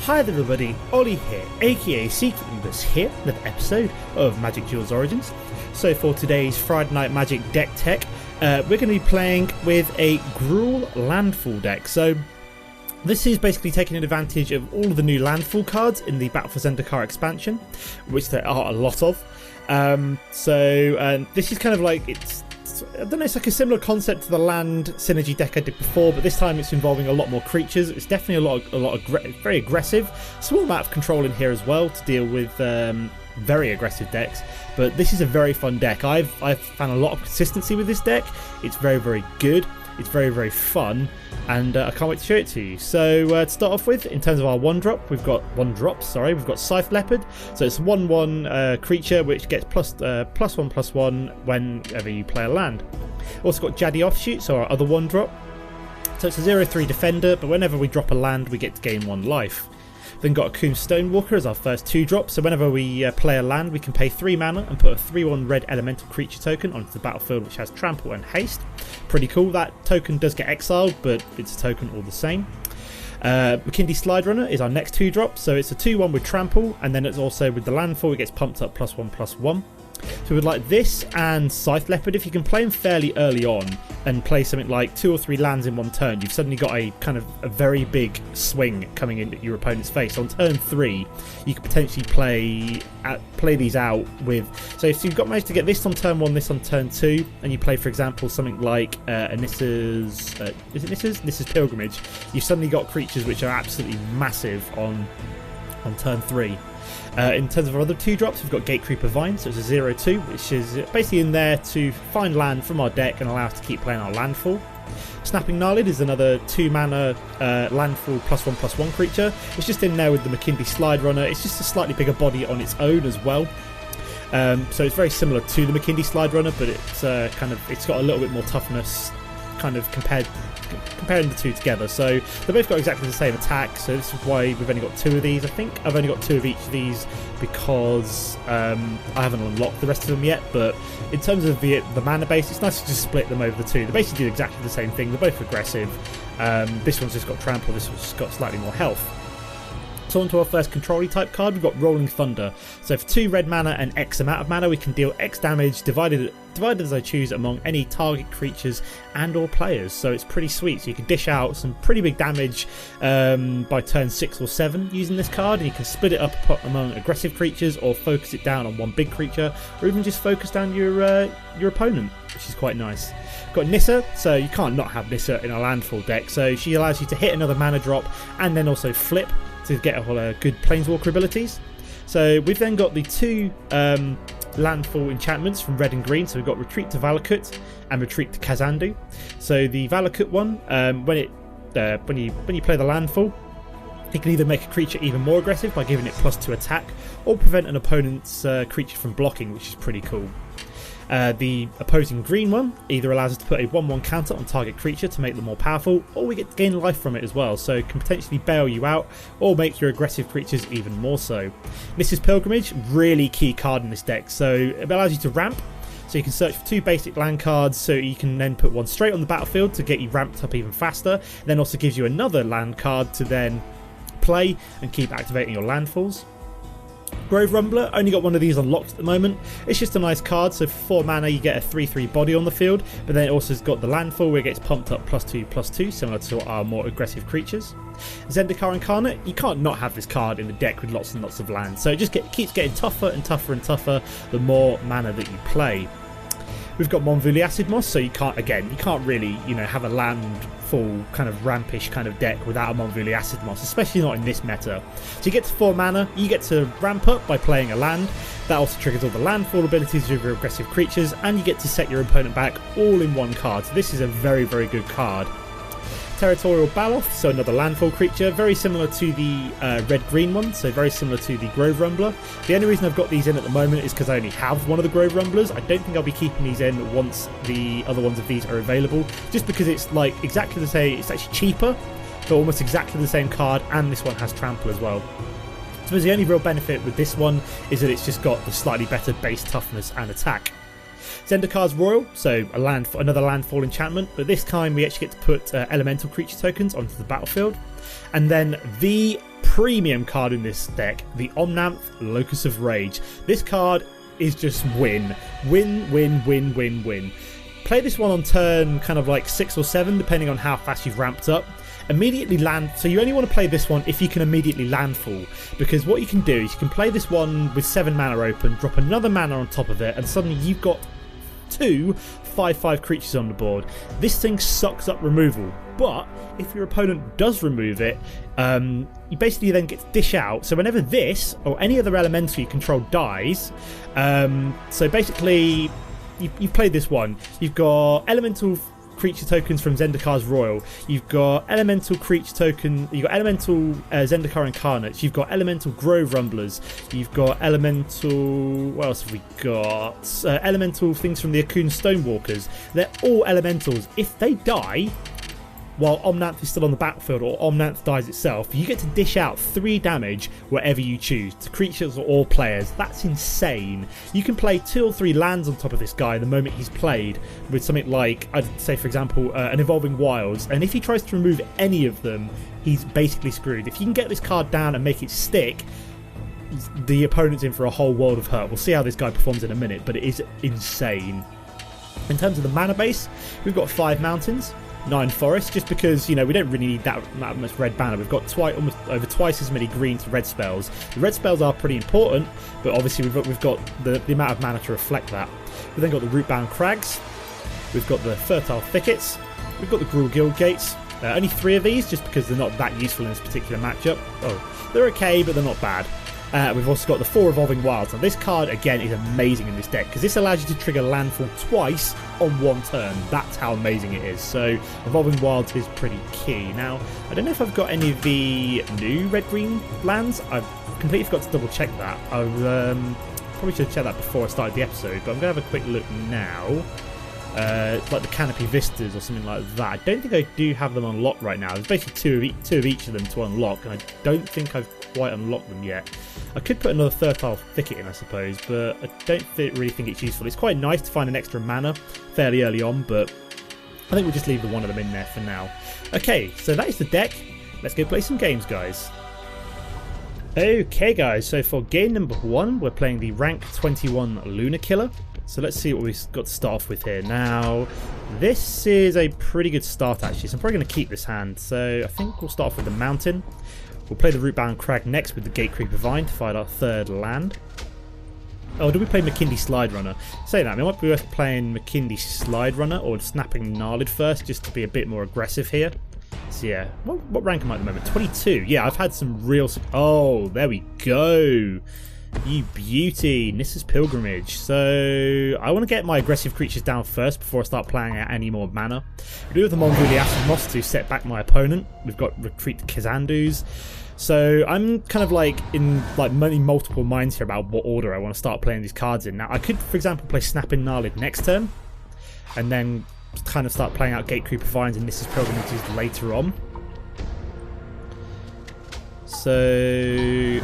Hi there everybody, Ollie here, aka Secret Nimbus here, another episode of Magic Duels Origins. So for today's Friday Night Magic deck tech, we're going to be playing with a Gruul Landfall deck. So this is basically taking advantage of all of the new Landfall cards in the Battle for Zendikar expansion, which there are a lot of. This is kind of like, I don't know, it's like a similar concept to the land synergy deck I did before, but this time it's involving a lot more creatures. It's definitely a lot of very aggressive. Small amount of control in here as well to deal with very aggressive decks. But this is a very fun deck. I've found a lot of consistency with this deck. It's very, very good. It's very, very fun, and I can't wait to show it to you. So to start off with, in terms of our we've got Scythe Leopard. So it's a 1/1 creature which gets +1/+1 whenever you play a land. Also got Jadi Offshoot, so our other 1-drop. So it's a 0/3 defender, but whenever we drop a land, we get to gain 1 life. Then got Akoum Stonewalker as our first 2-drop, so whenever we play a land, we can pay 3 mana and put a 3/1 red elemental creature token onto the battlefield, which has trample and haste. Pretty cool. That token does get exiled, but it's a token all the same. Makindi Slide Runner is our next 2-drop, so it's a 2/1 with trample, and then it's also with the landfall, it gets pumped up +1/+1. So we'd like this and Scythe Leopard. If you can play them fairly early on and play something like 2 or 3 lands in one turn, you've suddenly got a kind of a very big swing coming into your opponent's face. On turn 3, you could potentially play these out with. So if you've managed to get this on turn 1, this on turn 2, and you play, for example, something like Nissa's Pilgrimage, you've suddenly got creatures which are absolutely massive on turn 3. In terms of our other 2-drops, we've got Gatecreeper Vine, so it's a 0/2, which is basically in there to find land from our deck and allow us to keep playing our landfall. Snapping Gnarlid is another 2-mana landfall +1/+1 creature. It's just in there with the Makindi Slide Runner. It's just a slightly bigger body on its own as well. So it's very similar to the Makindi Slide Runner, but it's got a little bit more toughness, kind of comparing the two together. So they've both got exactly the same attack, so this is why we've only got 2 of these. I think I've only got 2 of each of these because I haven't unlocked the rest of them yet, but in terms of the mana base, it's nice to just split them over the 2. They basically do exactly the same thing. They're both aggressive. This one's just got trample, this one's just got slightly more health. So on to our first control type card, we've got Rolling Thunder. So for 2 red mana and X amount of mana, we can deal X damage divided as I choose among any target creatures and or players. So it's pretty sweet. So you can dish out some pretty big damage by turn 6 or 7 using this card, and you can split it up among aggressive creatures or focus it down on one big creature, or even just focus down your opponent, which is quite nice. Got Nissa, so you can't not have Nissa in a landfall deck. So she allows you to hit another mana drop and then also flip to get a good planeswalker abilities. So we've then got the 2 landfall enchantments from red and green. So we've got Retreat to Valakut and Retreat to Kazandu. So the Valakut one, when you play the landfall, it can either make a creature even more aggressive by giving it +2 attack, or prevent an opponent's creature from blocking, which is pretty cool. The opposing green one either allows us to put a 1/1 counter on target creature to make them more powerful, or we get to gain life from it as well, so it can potentially bail you out or make your aggressive creatures even more so. This is Pilgrimage, really key card in this deck, so it allows you to ramp. So you can search for 2 basic land cards, so you can then put one straight on the battlefield to get you ramped up even faster, then also gives you another land card to then play and keep activating your landfalls. Grove Rumbler, only got one of these unlocked at the moment. It's just a nice card, so for 4 mana you get a 3/3 body on the field, but then it also has got the landfall where it gets pumped up +2/+2, similar to our more aggressive creatures. Zendikar Incarnate, you can't not have this card in the deck with lots and lots of lands, so it just keeps getting tougher and tougher and tougher the more mana that you play. We've got Monvuli Acid Moss, so you can't really, have a landfall kind of rampish kind of deck without a Monvuli Acid Moss, especially not in this meta. So you get to 4 mana, you get to ramp up by playing a land. That also triggers all the landfall abilities of your aggressive creatures, and you get to set your opponent back all in one card. So this is a very, very good card. Territorial Baloth, so another landfall creature, very similar to the red-green one, so very similar to the Grove Rumbler. The only reason I've got these in at the moment is because I only have one of the Grove Rumblers. I don't think I'll be keeping these in once the other ones of these are available, just because it's like exactly the same, it's actually cheaper, but almost exactly the same card, and this one has trample as well. So the only real benefit with this one is that it's just got the slightly better base toughness and attack. Zendikar's Royal, so another landfall enchantment, but this time we actually get to put elemental creature tokens onto the battlefield. And then the premium card in this deck, the Omnath Locus of Rage. This card is just win. Win, win, win, win, win. Play this one on turn kind of like 6 or 7, depending on how fast you've ramped up. Immediately land, so you only want to play this one if you can immediately landfall, because what you can do is you can play this one with 7 mana open, drop another mana on top of it, and suddenly you've got 2 5/5 creatures on the board. This thing sucks up removal, but if your opponent does remove it, you basically then get to dish out. So whenever this or any other elemental you control dies, so basically you've played this one, you've got elemental creature tokens from Zendikar's Royal, you've got elemental creature token, you've got elemental Zendikar Incarnates, you've got elemental Grove Rumblers, you've got elemental, what else have we got, elemental things from the Akun Stonewalkers. They're all elementals. If they die while Omnath is still on the battlefield, or Omnath dies itself, you get to dish out 3 damage wherever you choose, to creatures or players. That's insane. You can play 2 or 3 lands on top of this guy the moment he's played, with something like, I'd say for example, an Evolving Wilds, and if he tries to remove any of them, he's basically screwed. If you can get this card down and make it stick, the opponent's in for a whole world of hurt. We'll see how this guy performs in a minute, but it is insane. In terms of the mana base, we've got 5 mountains, 9 forests, just because, you know, we don't really need that much red mana. We've got almost over twice as many green to red spells. The red spells are pretty important, but obviously we've got the amount of mana to reflect that. We've then got the Rootbound Crags, we've got the Fertile Thickets, we've got the Gruul Guild Gates. Only 3 of these, just because they're not that useful in this particular matchup. Oh, they're okay, but they're not bad. We've also got the 4 Evolving Wilds. Now this card, again, is amazing in this deck, because this allows you to trigger landfall twice on 1 turn. That's how amazing it is. So Evolving Wilds is pretty key. Now, I don't know if I've got any of the new red-green lands. I've completely forgot to double check that. I probably should have checked that before I started the episode, but I'm going to have a quick look now. It's like the Canopy Vistas or something like that. I don't think I do have them unlocked right now. There's basically two of each of them to unlock, and I don't think I've quite unlocked them yet. I could put another Fertile Thicket in, I suppose, but I don't really think it's useful. It's quite nice to find an extra mana fairly early on, but I think we'll just leave the one of them in there for now. Okay, so that is the deck. Let's go play some games, guys. Okay, guys, so for game number 1, we're playing the rank 21 Lunar Killer. So let's see what we've got to start off with here. Now, this is a pretty good start, actually, so I'm probably going to keep this hand. So I think we'll start off with the Mountain. We'll play the Rootbound Crag next with the Gatecreeper Vine to find our 3rd land. Oh, do we play Makindi Slide Runner? Say that, it might be worth playing Makindi Slide Runner or Snapping Gnarlid first, just to be a bit more aggressive here. So yeah, what rank am I at the moment? 22. Yeah, I've had some real... Oh, there we go. You beauty. Nissa's Pilgrimage. So I want to get my aggressive creatures down first before I start playing out any more mana. We do have the Mongolia Acid Moss to set back my opponent. We've got Retreat to Kazandus. So I'm kind of like in like multiple minds here about what order I want to start playing these cards in. Now I could, for example, play Snapping Gnarlid next turn, and then kind of start playing out Gatecreeper Vines and Nissa's Pilgrimages later on. So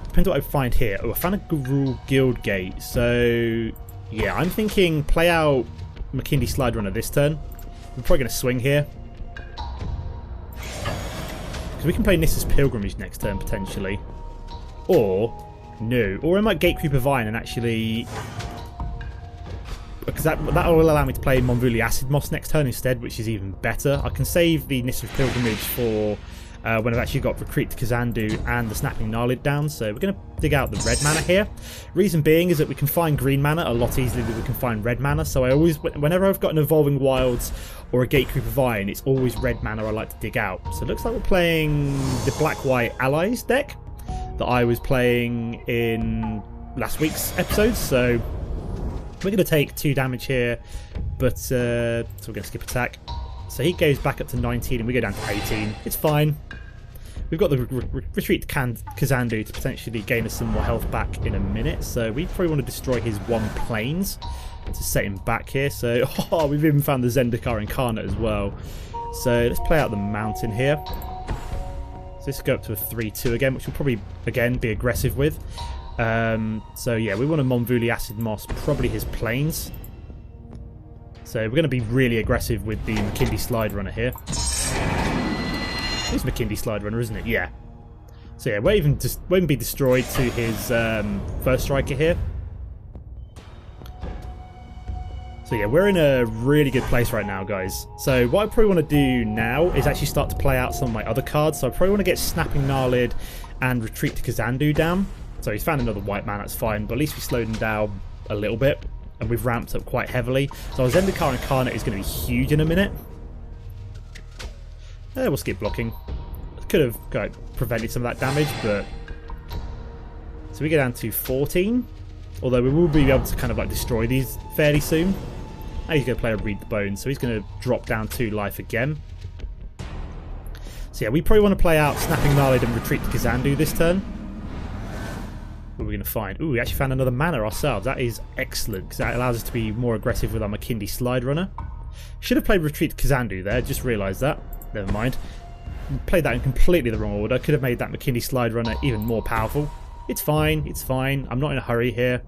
depends what I find here. Oh, I found a Gruul Guild Gate. So yeah, I'm thinking play out Makindi Slide Runner this turn. We're probably going to swing here, because we can play Nissa's Pilgrimage next turn potentially. Or no, or I might Gatecreeper Vine and actually, because that will allow me to play Mongolia Acid Moss next turn instead, which is even better. I can save the Nissa's Pilgrimage for when I've actually got Retreat to Kazandu and the Snapping Gnarlid down. So we're going to dig out the red mana here. Reason being is that we can find green mana a lot easier than we can find red mana. So I always, whenever I've got an Evolving Wilds or a Gatecreeper Vine, it's always red mana I like to dig out. So it looks like we're playing the Black-White Allies deck that I was playing in last week's episode. So we're going to take 2 damage here, but so we're going to skip attack. So he goes back up to 19 and we go down to 18. It's fine. We've got the Retreat to Kazandu to potentially gain us some more health back in a minute. So we probably want to destroy his 1 plains to set him back here. So we've even found the Zendikar Incarnate as well. So let's play out the Mountain here. So let's go up to a 3-2 again, which we'll probably again be aggressive with. So yeah, we want to Mongolia Acid Moss, probably his plains. So we're going to be really aggressive with the Makindi Slide Runner here. It's McKinley Slide Runner, isn't it? Yeah. So yeah, won't even be destroyed to his first striker here. So yeah, we're in a really good place right now, guys. So what I probably want to do now is actually start to play out some of my other cards. So I probably want to get Snapping Gnarlid and Retreat to Kazandu down. So he's found another white man, that's fine, but at least we slowed him down a little bit, and we've ramped up quite heavily. So our Zendikar Incarnate is going to be huge in a minute. We'll skip blocking. Could have prevented some of that damage, but... So we get down to 14. Although we will be able to kind of like destroy these fairly soon. And he's going to play a Read the Bones, so he's going to drop down 2 life again. So yeah, we probably want to play out Snapping Gnarlid and Retreat to Kazandu this turn. What are we going to find? Ooh, we actually found another mana ourselves. That is excellent, because that allows us to be more aggressive with our McKinley Slide Runner. Should have played Retreat to Kazandu there, just realised that. Never mind. Played that in completely the wrong order. Could have made that McKinley Slide Runner even more powerful. It's fine, it's fine. I'm not in a hurry here.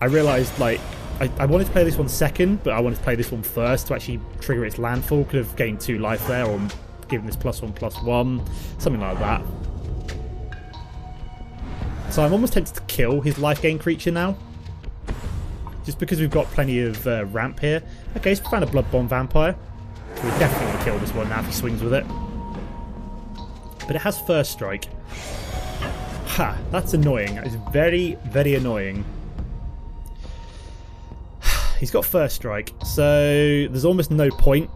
I realised, like, I wanted to play this one second, but I wanted to play this one first to actually trigger its landfall. Could have gained 2 life there, or given this +1/+1, something like that. So I'm almost tempted to kill his life gain creature now, just because we've got plenty of ramp here. Okay, so we found a Blood Bomb Vampire. So we're definitely going to kill this one now if he swings with it. But it has First Strike. Ha! That's annoying. That is very, very annoying. He's got First Strike, so there's almost no point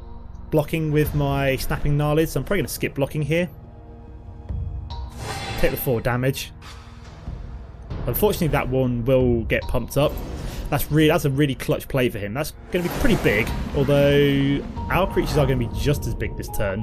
blocking with my Snapping Gnarlid, so I'm probably going to skip blocking here. Take the 4 damage. Unfortunately, that one will get pumped up. That's a really clutch play for him. That's going to be pretty big, although our creatures are going to be just as big this turn.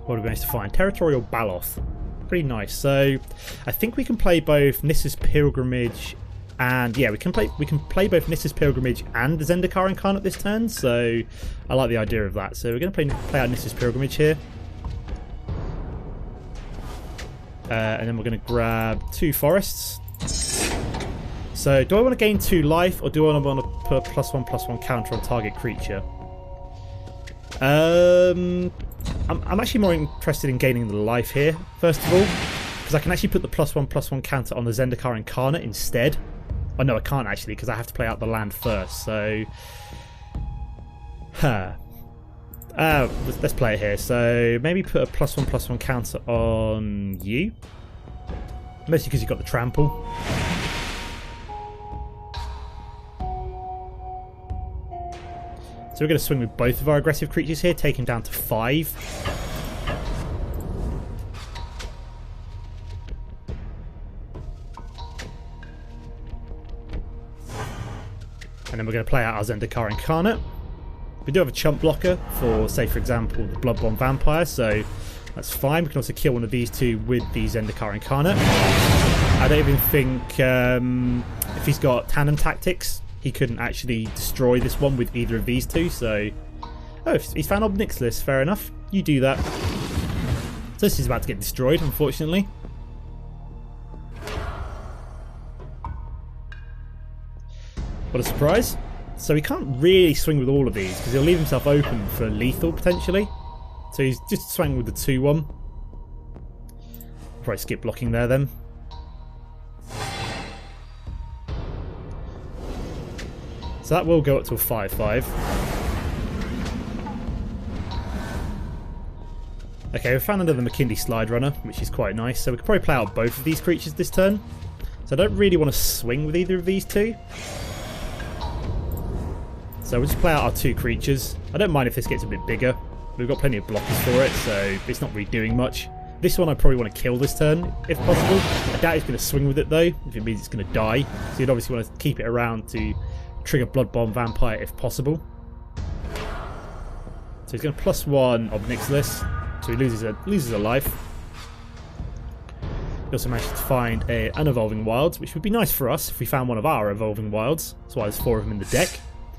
What are we going to find? Territorial Baloth. Pretty nice. So I think we can play both Nissa's Pilgrimage and yeah, we can play both Nissa's Pilgrimage and the Zendikar Incarnate this turn. So I like the idea of that. So we're going to play out Nissa's Pilgrimage here. And then we're going to grab 2 forests. So do I want to gain 2 life, or do I want to put a +1/+1 counter on target creature? I'm actually more interested in gaining the life here, first of all, because I can actually put the +1/+1 counter on the Zendikar Incarnate instead. Oh no, I can't actually, because I have to play out the land first, so... let's play it here. So maybe put a +1/+1 counter on you. Mostly because you've got the trample. So we're going to swing with both of our aggressive creatures here, take him down to 5. And then we're going to play out our Zendikar Incarnate. We do have a chump blocker for, say for example, the Blood Bomb Vampire, so that's fine. We can also kill one of these 2 with the Zendikar Incarnate. I don't even think if he's got Tandem Tactics, he couldn't actually destroy this one with either of these 2, so... Oh, he's found Obnixilus, fair enough. You do that. So this is about to get destroyed, unfortunately. What a surprise. So he can't really swing with all of these, because he'll leave himself open for lethal, potentially. So he's just swinging with the 2/1. Probably skip blocking there, then. So that will go up to a 5/5. Okay, we found another McKinley Slide Runner, which is quite nice. So we could probably play out both of these creatures this turn. So I don't really want to swing with either of these 2. So we'll just play out our 2 creatures. I don't mind if this gets a bit bigger. We've got plenty of blockers for it, so it's not really doing much. This one I probably want to kill this turn, if possible. I doubt he's going to swing with it, though, if it means it's going to die. So you'd obviously want to keep it around to trigger Blood Bomb Vampire if possible. So he's going to +1 Obnixilus, so he loses a life. He also managed to find an Evolving Wilds, which would be nice for us if we found one of our Evolving Wilds. That's why there's 4 of them in the deck,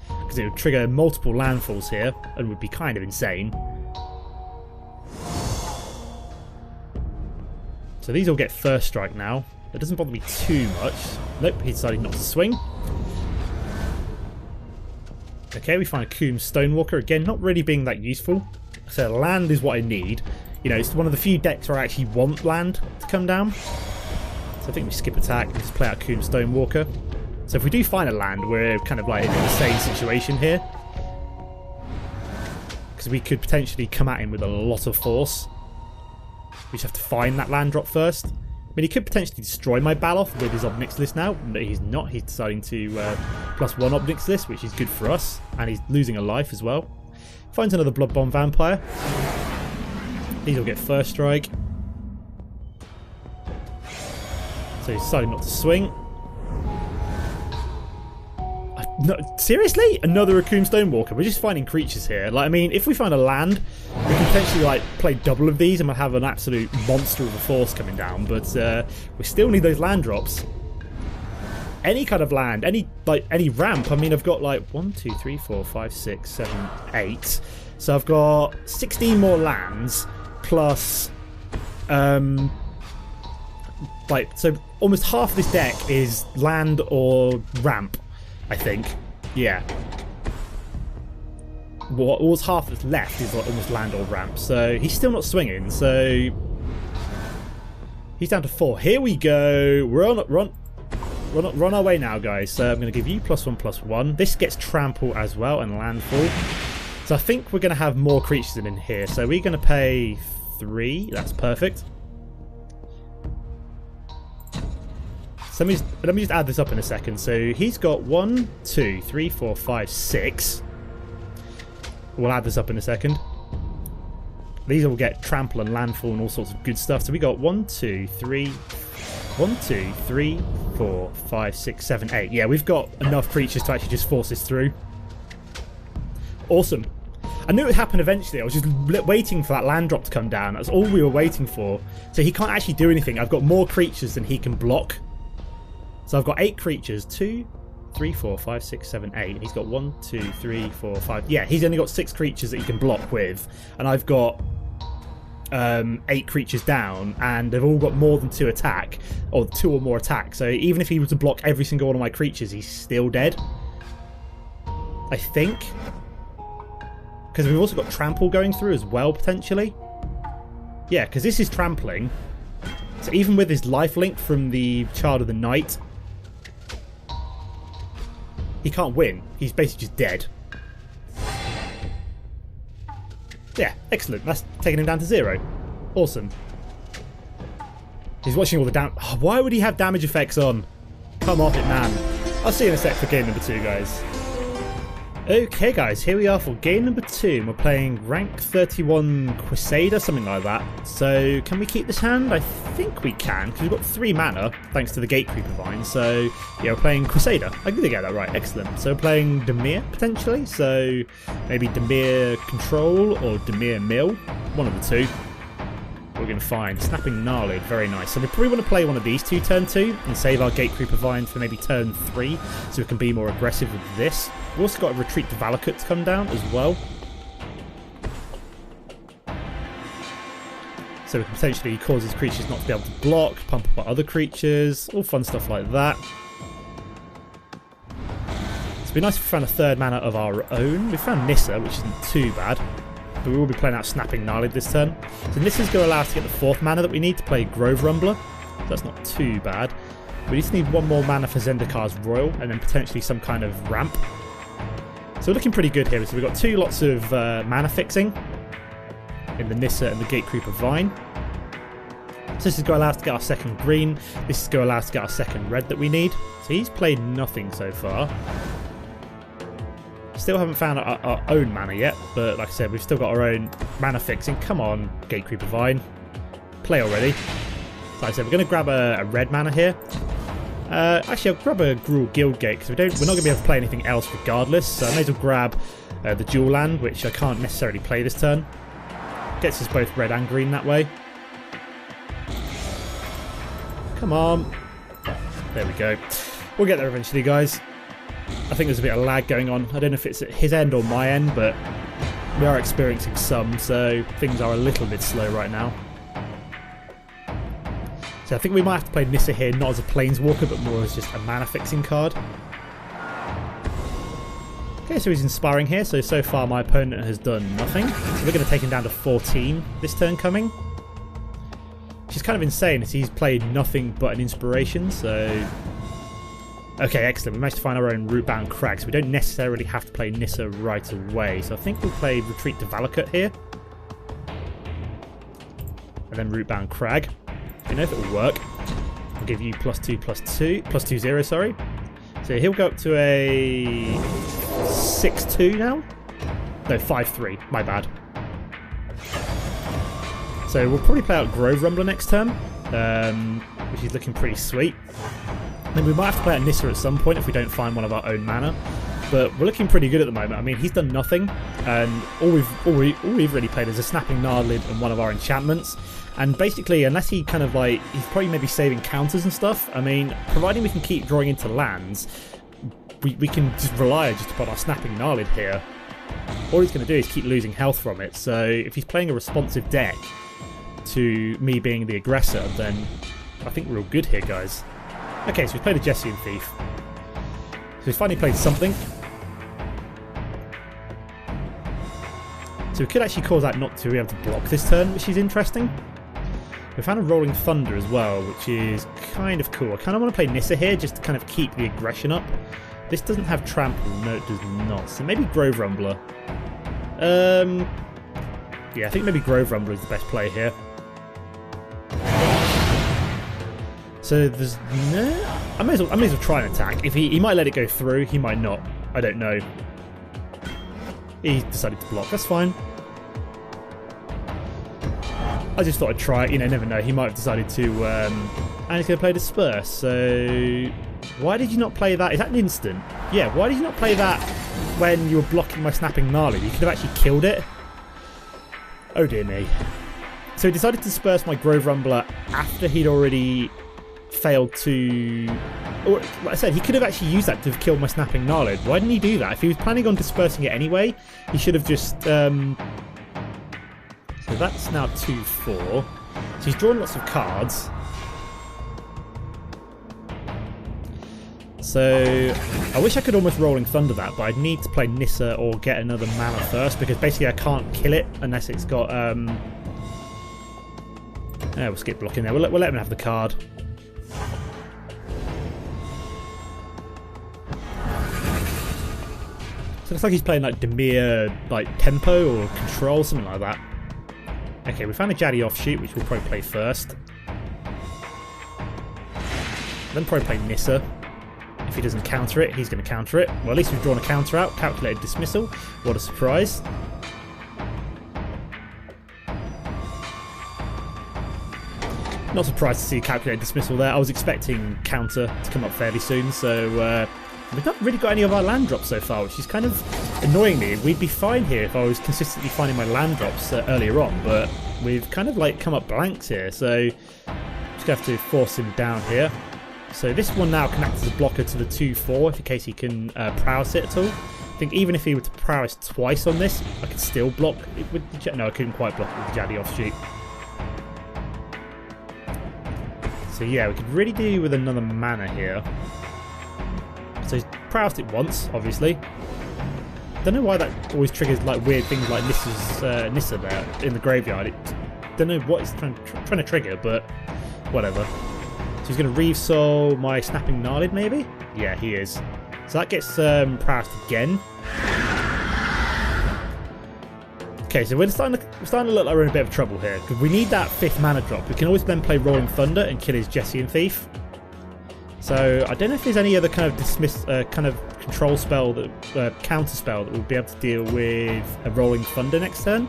because it would trigger multiple landfalls here and would be kind of insane. So these all get First Strike now. That doesn't bother me too much. Nope, he decided not to swing. Okay, we find a Coombe Stonewalker. Again, not really being that useful. So land is what I need. You know, it's one of the few decks where I actually want land to come down. So I think we skip attack and just play out Coombe Stonewalker. So if we do find a land, we're kind of like in the same situation here. Because we could potentially come at him with a lot of force. We just have to find that land drop first. I mean, he could potentially destroy my Baloth with his Obnix list now, but he's not. He's deciding to +1 Obnix list, which is good for us, and he's losing a life as well. Finds another Blood Bomb Vampire. These will get first strike. So he's deciding not to swing. No, seriously? Another Coombe Stonewalker? We're just finding creatures here. Like, I mean, if we find a land, we can potentially like play double of these and we'll have an absolute monster of a force coming down. But we still need those land drops. Any kind of land, any ramp. I mean, I've got like 1, 2, 3, 4, 5, 6, 7, 8. So I've got 16 more lands plus, so almost half of this deck is land or ramp. I think, yeah. What almost half that's left is like almost land or ramp. So he's still not swinging. So he's down to 4. Here we go. We're on our way now, guys. So I'm going to give you +1/+1. This gets trample as well and landfall. So I think we're going to have more creatures in here. So we're going to pay 3. That's perfect. So let me just add this up in a second. So he's got 1, 2, 3, 4, 5, 6. We'll add this up in a second. These will get trample and landfall and all sorts of good stuff. So we got 1, 2, 3, 4, 5, 6, 7, 8. Yeah, we've got enough creatures to actually just force this through. Awesome. I knew it would happen eventually. I was just waiting for that land drop to come down. That's all we were waiting for. So he can't actually do anything. I've got more creatures than he can block. So I've got 8 creatures. 2, 3, 4, 5, 6, 7, 8. And he's got 1, 2, 3, 4, 5. Yeah, he's only got 6 creatures that he can block with. And I've got 8 creatures down. And they've all got more than 2 attack. Or 2 or more attack. So even if he were to block every single one of my creatures, he's still dead. I think. Because we've also got trample going through as well, potentially. Yeah, because this is trampling. So even with his lifelink from the Child of the Night, he can't win. He's basically just dead. Yeah, excellent. That's taking him down to 0. Awesome. He's watching all the damage. Oh, why would he have damage effects on? Come off it, man. I'll see you in a sec for game number 2, guys. Okay, guys, here we are for game number 2. We're playing rank 31 Crusader, something like that. So, can we keep this hand? I think we can, because we've got 3 mana, thanks to the Gatecreeper Vine. So, yeah, we're playing Crusader. I did get that right, excellent. So, we're playing Dimir, potentially. So, maybe Dimir Control or Dimir Mill. One of the two. We're going to find Snapping Gnarly, very nice. So we probably want to play one of these 2 turn 2 and save our Gatecreeper Vine for maybe turn 3 so we can be more aggressive with this. We've also got a Retreat to Valakut to come down as well. So we can potentially cause these creatures not to be able to block, pump up our other creatures, all fun stuff like that. So it'd be nice if we found a 3rd mana of our own. We found Nissa, which isn't too bad. But we will be playing out Snapping Gnarly this turn. So this is going to allow us to get the 4th mana that we need to play Grove Rumbler. So that's not too bad. We just need 1 more mana for Zendikar's Royal and then potentially some kind of ramp. So we're looking pretty good here. So we've got 2 lots of mana fixing in the Nissa and the Gatecreeper Vine. So this is going to allow us to get our 2nd green. This is going to allow us to get our 2nd red that we need. So he's played nothing so far. Still haven't found our own mana yet, but like I said, we've still got our own mana fixing. Come on, Gatecreeper Vine. Play already. So like I said, we're going to grab a red mana here. Actually, I'll grab a Gruul Guildgate because we're not going to be able to play anything else regardless. So I may as well grab the dual land, which I can't necessarily play this turn. Gets us both red and green that way. Come on. There we go. We'll get there eventually, guys. I think there's a bit of lag going on. I don't know if it's at his end or my end, but we are experiencing some, so things are a little bit slow right now. So I think we might have to play Nissa here, not as a Planeswalker, but more as just a mana fixing card. Okay, so he's inspiring here. So far my opponent has done nothing. So we're going to take him down to 14 this turn coming. Which is kind of insane as he's played nothing but an inspiration, so... Okay, excellent. We managed to find our own root-bound crag, so we don't necessarily have to play Nissa right away. So I think we'll play Retreat to Valakut here. And then root-bound crag. You know if it will work. I'll give you +2/+2, +2/0, sorry. So he'll go up to a 6/2 now. No, 5/3. My bad. So we'll probably play out Grove Rumbler next turn, which is looking pretty sweet. Then we might have to play out Nissa at some point if we don't find one of our own mana. But we're looking pretty good at the moment. I mean, he's done nothing, and all we've really played is a Snapping Gnarlid and one of our enchantments. And basically, unless he kind of like, he's probably maybe saving counters and stuff. I mean, providing we can keep drawing into lands, we can just rely just upon our Snapping Gnarlid here. All he's going to do is keep losing health from it. So if he's playing a responsive deck to me being the aggressor, then I think we're all good here, guys. Okay, so we've played a Jessian Thief. So he's finally played something. So we could actually cause that not to be able to block this turn, which is interesting. We found a Rolling Thunder as well, which is kind of cool. I kind of want to play Nissa here just to kind of keep the aggression up. This doesn't have Trample. No, it does not. So maybe Grove Rumbler. Yeah, I think maybe Grove Rumbler is the best play here. So there's no... I may as well try and attack. If he might let it go through, he might not. I don't know. He decided to block. That's fine. I just thought I'd try it. You know, never know. He might have decided to... and he's going to play Disperse. So... Why did you not play that? Is that an instant? Yeah, why did you not play that when you were blocking my Snapping Gnarly? You could have actually killed it. Oh dear me. So he decided to disperse my Grove Rumbler after he'd already failed to... Or, like I said, he could have actually used that to have killed my Snapping Gnarlid. Why didn't he do that? If he was planning on dispersing it anyway, he should have just... So that's now 2/4. So he's drawn lots of cards. So I wish I could almost Rolling Thunder that, but I'd need to play Nissa or get another mana first, because basically I can't kill it unless it's got... Yeah, we'll skip blocking there. We'll let him have the card. So it looks like he's playing like Dimir, like Tempo or Control, something like that. Okay, we found a Jaddy Offshoot, which we'll probably play first. Then probably play Nissa. If he doesn't counter it, he's going to counter it. Well, at least we've drawn a counter out. Calculated Dismissal. What a surprise. Not surprised to see Calculated Dismissal there. I was expecting counter to come up fairly soon, so we've not really got any of our land drops so far, which is kind of annoying me. We'd be fine here if I was consistently finding my land drops earlier on, but we've kind of like come up blanks here, so just going to have to force him down here. So this one now can act as a blocker to the 2/4 in case he can prowess it at all. I think even if he were to prowess twice on this, I could still block it with the no, I couldn't quite block it with the Jaddy Offshoot. So yeah, we could really do with another mana here. So he's prowessed it once, obviously. Don't know why that always triggers like weird things like Nissa there in the graveyard. Don't know what it's trying to trigger, but whatever. So he's going to Reave Soul my Snapping Gnarlid, maybe? Yeah, he is. So that gets prowessed again. Okay, so we're starting to look like we're in a bit of trouble here, because we need that 5th mana drop. We can always then play Rolling Thunder and kill his Jessian Thief. So I don't know if there's any other kind of kind of control spell, that counter spell that we'll be able to deal with a Rolling Thunder next turn.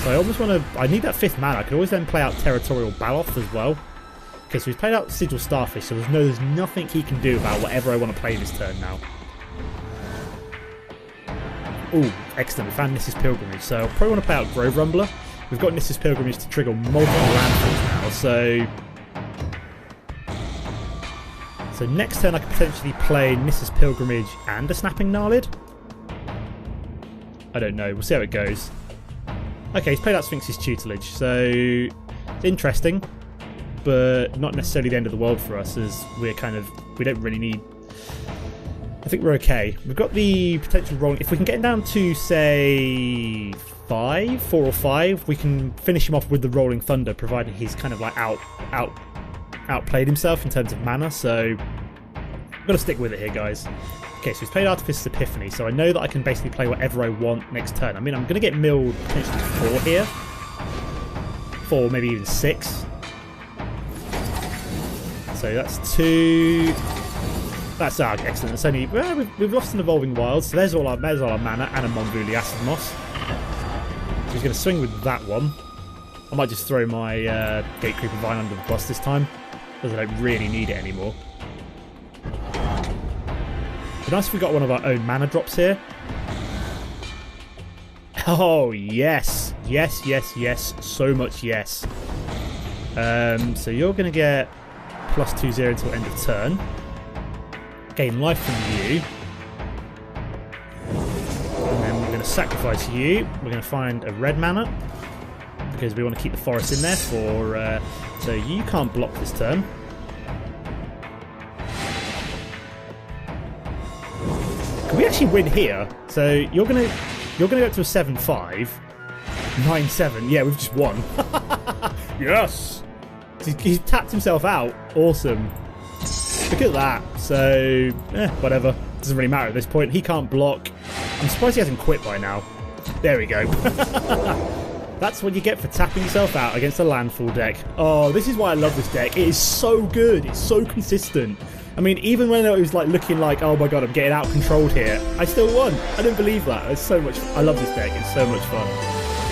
So I almost want to... I need that 5th mana. I could always then play out Territorial Baloth as well. Okay, so he's played out Sigil Starfish, so there's nothing he can do about whatever I want to play this turn now. Ooh, excellent. We found Nissa's Pilgrimage. So I probably want to play out Grove Rumbler. We've got Nissa's Pilgrimage to trigger multiple landfalls now, so next turn I could potentially play Nissa's Pilgrimage and a Snapping Gnarlid. I don't know. We'll see how it goes. Okay, he's played out Sphinx's Tutelage, so it's interesting. but not necessarily the end of the world for us, as we don't really need. I think we're okay. We've got the potential rolling. If we can get him down to say 4 or 5, we can finish him off with the Rolling Thunder, provided he's kind of like outplayed himself in terms of mana. So I've got to stick with it here, guys. Okay, so he's played Artificer's Epiphany, so I know that I can basically play whatever I want next turn. I mean, I'm going to get milled potentially 4 here. 4, maybe even 6. So that's 2. That's excellent. It's only we've lost an Evolving Wilds, so there's all our mana and a Monvuli Acid Moss. So he's going to swing with that one. I might just throw my Gatecreeper Vine under the bus this time, because I don't really need it anymore. It'd be nice if we got one of our own mana drops here. Oh yes, yes, yes, yes, so much yes. So you're going to get +2/0 until end of turn. Gain life from you, and then we're going to sacrifice you. We're going to find a red mana because we want to keep the forest in there for. So you can't block this turn. Can we actually win here? So you're gonna go up to a 7-5, 9-7. Yeah, we've just won. Yes, he's tapped himself out. Awesome. Look at that. So, whatever. Doesn't really matter at this point. He can't block. I'm surprised he hasn't quit by now. There we go. That's what you get for tapping yourself out against a Landfall deck. Oh, this is why I love this deck. It is so good. It's so consistent. I mean, even when it was like looking like, oh my god, I'm getting out controlled here, I still won. I didn't believe that. It's so much. I love this deck. It's so much fun.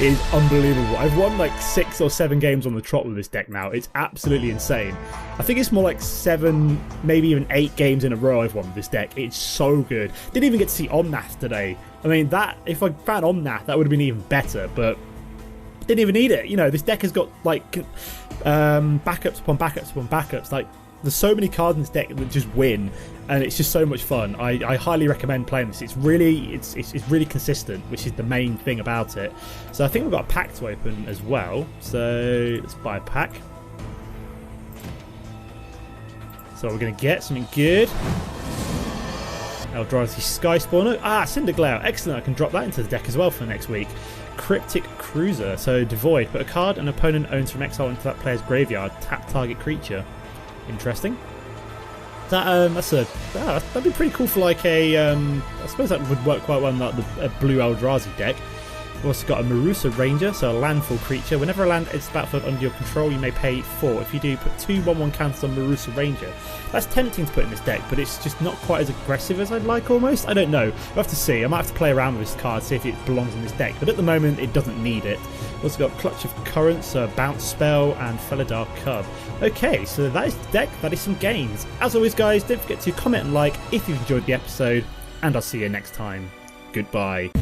It is unbelievable. I've won like 6 or 7 games on the trot with this deck now. It's absolutely insane. I think it's more like 7, maybe even 8 games in a row I've won with this deck. It's so good. Didn't even get to see Omnath today. I mean, that if I found Omnath, that would have been even better, but didn't even need it. You know, this deck has got like backups upon backups upon backups. Like, there's so many cards in this deck that just win, and it's just so much fun. I highly recommend playing this. It's really consistent, which is the main thing about it. So I think we've got a pack to open as well. So let's buy a pack. So we're going to get something good. Eldrazi Sky Spawner. Cinderglare. Excellent. I can drop that into the deck as well for next week. Cryptic Cruiser. So devoid. Put a card an opponent owns from exile into that player's graveyard. Tap target creature. Interesting. That'd be pretty cool for like a. I suppose that would work quite well in like a blue Eldrazi deck. We've also got a Marusa Ranger, so a landfall creature. Whenever a land enters the battlefield under your control, you may pay 4. If you do, put 2 1/1 counters on Marusa Ranger. That's tempting to put in this deck, but it's just not quite as aggressive as I'd like almost. I don't know. We'll have to see. I might have to play around with this card, see if it belongs in this deck. But at the moment, it doesn't need it. We've also got Clutch of Currents, a Bounce Spell, and Felidar Cub. Okay, so that is the deck. That is some games. As always, guys, don't forget to comment and like if you've enjoyed the episode, and I'll see you next time. Goodbye.